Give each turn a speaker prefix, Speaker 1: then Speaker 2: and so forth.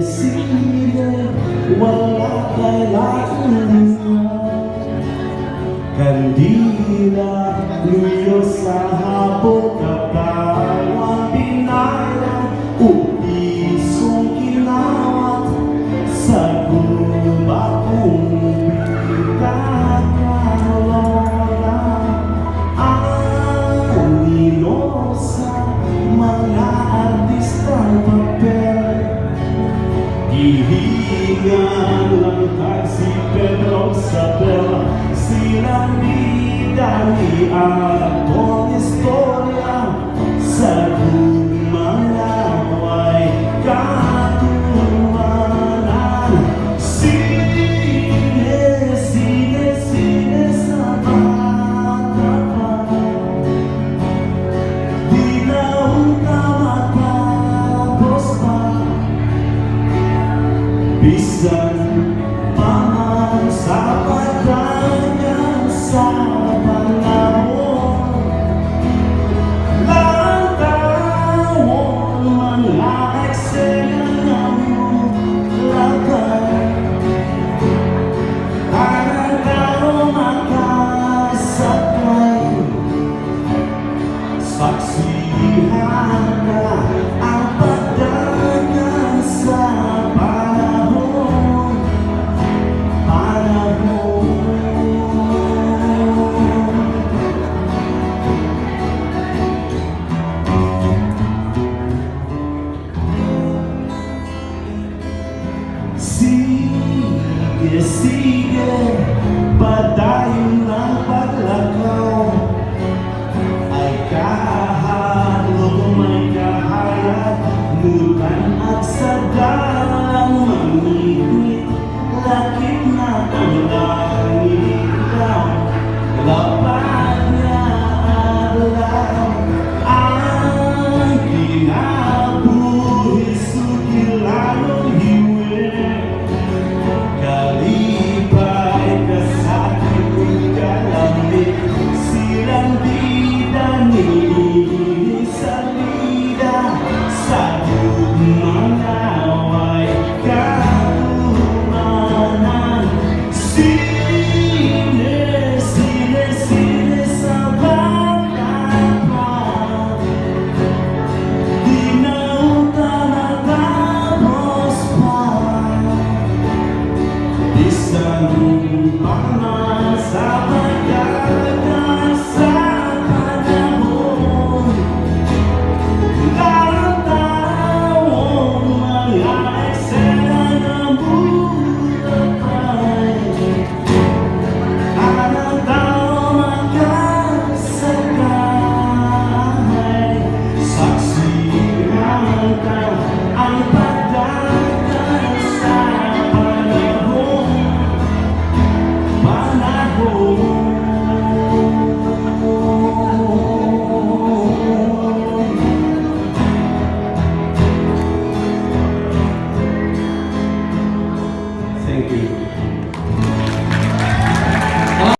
Speaker 1: Sige, wala kailangan kandila luyo sa hapon katawan pinayang upisong kinawat sa gubakong pinagkakarola ang nilo sa mga artistang papel. Hihingan lang kay si Pedro Isabel, sila ni Dani at ang istorya sa gumangaway katumanan. Sige, sige, sige sa bata pa, di na ka matapos pa. Bisan paman sa pagdangan sa panahon, lantawon mga eksena mo lakay, para daw makasakay. Saksihan na ang pagdangan sa sige, sige, padayon ng paglakaw ay kahalog may kahayag, mutan at sadang mangitwit laki